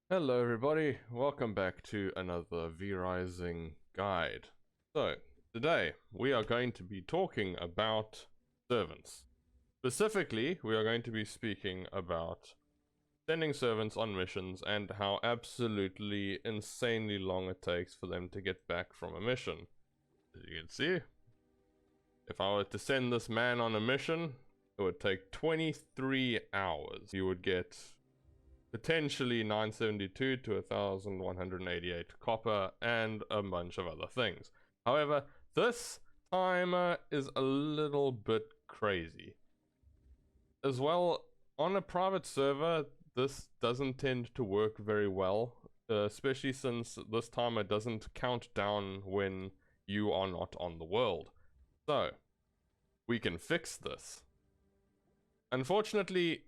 Hello everybody, welcome back to another V-Rising guide. So, today we are going to be talking about servants. Specifically, we are going to be speaking about sending servants on missions and how absolutely insanely long it takes for them to get back from a mission. As you can see, if I were to send this man on a mission, it would take 23 hours. You would get potentially 972 to 1188 copper and a bunch of other things. However, this timer is a little bit crazy. As well, on a private server, this doesn't tend to work very well, especially since this timer doesn't count down when you are not on the world. So, we can fix this. Unfortunately,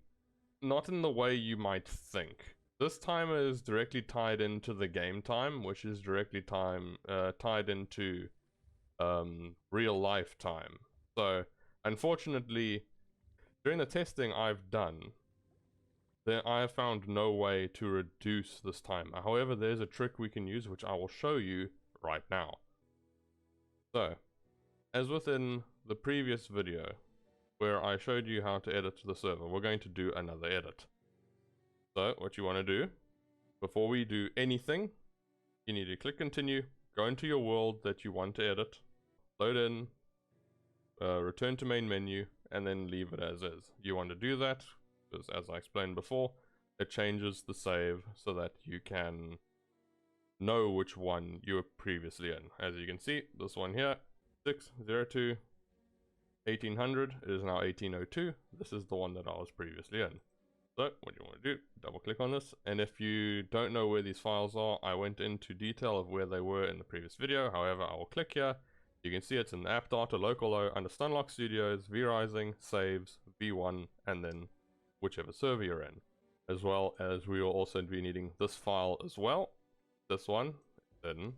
not in the way you might think. This timer is directly tied into the game time, which is directly tied into real life time. So, unfortunately, during the testing I've done, I have found no way to reduce this timer. However, there's a trick we can use, which I will show you right now. So, as within the previous video, where I showed you how to edit the server, we're going to do another edit. So what you want to do, before we do anything, you need to click continue, go into your world that you want to edit, load in, return to main menu, and then leave it as is. You want to do that because, as I explained before, it changes the save so that you can know which one you were previously in. As you can see, this one here, 602 1800 is now 1802. This is the one that I was previously in. So what you want to do, double click on this, and if you don't know where these files are, I went into detail of where they were in the previous video. However, I will click here. You can see it's in the app data local under Stunlock Studios, V-Rising, saves, V1, and then whichever server you're in. As well as we will also be needing this file as well. This one, then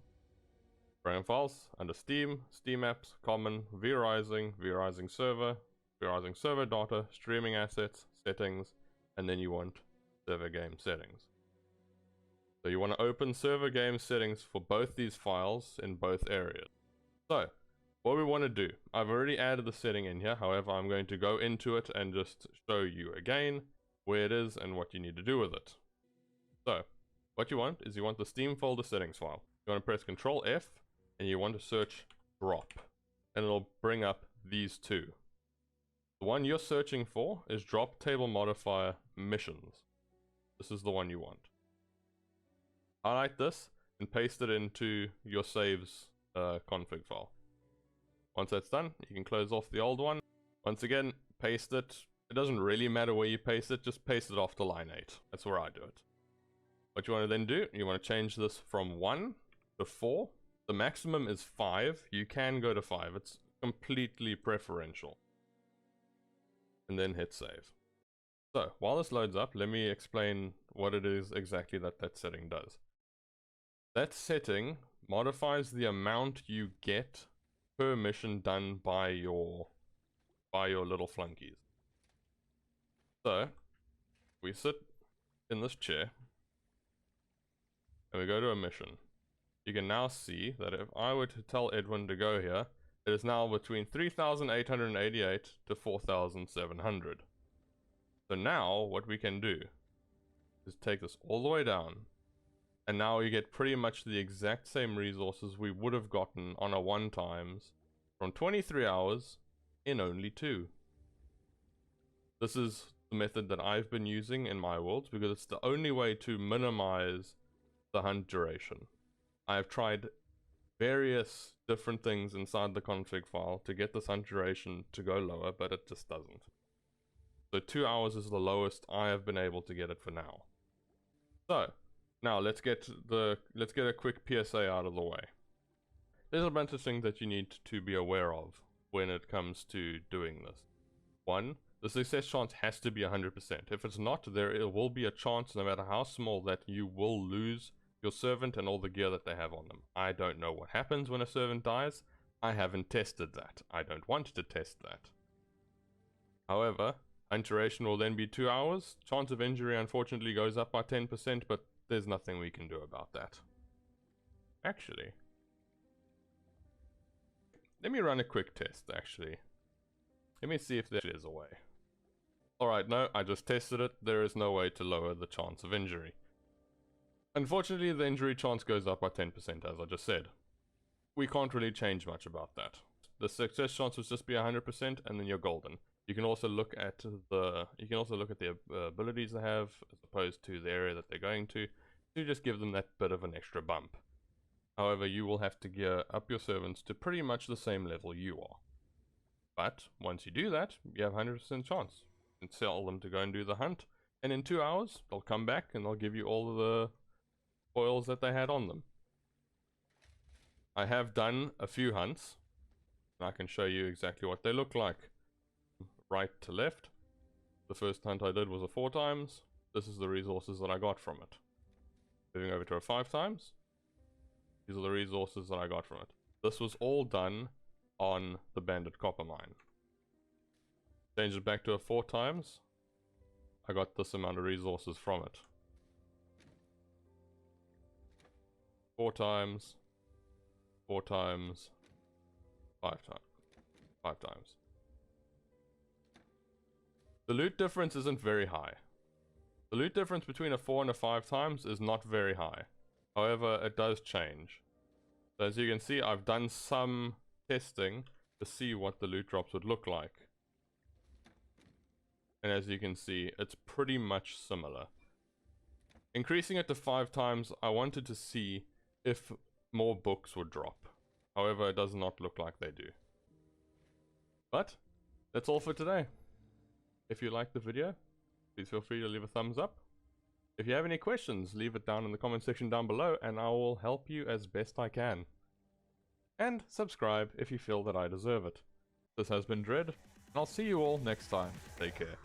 program files under Steam, Steam apps, common, V-Rising, V-Rising server data, streaming assets, settings, and then you want server game settings. So you want to open server game settings for both these files in both areas. So what we want to do, I've already added the setting in here. However, I'm going to go into it and just show you again where it is and what you need to do with it. So what you want is you want the Steam folder settings file. You want to press Control F and you want to search drop, and it'll bring up these two. The one you're searching for is drop table modifier missions. This is the one you want. Highlight this and paste it into your saves config file. Once that's done, you can close off the old one. Once again, paste it. It doesn't really matter where you paste it, just paste it off to line 8. That's where I do it. What you want to then do, you want to change this from 1 to 4. The maximum is 5. You can go to 5. It's completely preferential. And then hit save. So while this loads up, let me explain what it is exactly that setting does. That setting modifies the amount you get per mission done by your little flunkies. So we sit in this chair and we go to a mission. You can now see that if I were to tell Edwin to go here, it is now between 3,888 to 4,700. So now what we can do is take this all the way down, and now we get pretty much the exact same resources we would have gotten on a 1 times from 23 hours in only 2. This is the method that I've been using in my worlds because it's the only way to minimize the hunt duration. I've tried various different things inside the config file to get this hunt duration to go lower, but it just doesn't. So 2 hours is the lowest I have been able to get it for now. So now let's get a quick PSA out of the way. There's a bunch of things that you need to be aware of when it comes to doing this. 1, the success chance has to be 100%. If it's not, there will be a chance, no matter how small, that you will lose your servant and all the gear that they have on them. I don't know what happens when a servant dies. I haven't tested that. I don't want to test that. However, hunt duration will then be 2 hours. Chance of injury unfortunately goes up by 10%, but there's nothing we can do about that. Actually, let me run a quick test, actually. Let me see if there is a way. Alright, no, I just tested it. There is no way to lower the chance of injury. Unfortunately, the injury chance goes up by 10%, as I just said. We can't really change much about that. The success chance would just be 100%, and then you're golden. You can also look at the abilities they have, as opposed to the area that they're going to just give them that bit of an extra bump. However, you will have to gear up your servants to pretty much the same level you are. But once you do that, you have 100% chance. You can tell them to go and do the hunt, and in 2 hours, they'll come back and they'll give you all of the spoils that they had on them. I have done a few hunts, and I can show you exactly what they look like. Right to left. The first hunt I did was a 4 times. This is the resources that I got from it. Moving over to a 5 times. These are the resources that I got from it. This was all done on the Bandit Copper Mine. Change it back to a 4 times. I got this amount of resources from it. 4 times. 4 times. 5 times. 5 times. The loot difference isn't very high. The loot difference between a 4 and a 5 times is not very high. However, it does change. So as you can see, I've done some testing to see what the loot drops would look like. And as you can see, it's pretty much similar. Increasing it to 5 times, I wanted to see if more books would drop. However, it does not look like they do. But, that's all for today. If you liked the video, please feel free to leave a thumbs up. If you have any questions, leave it down in the comment section down below and I will help you as best I can. And subscribe if you feel that I deserve it. This has been Dread, and I'll see you all next time. Take care.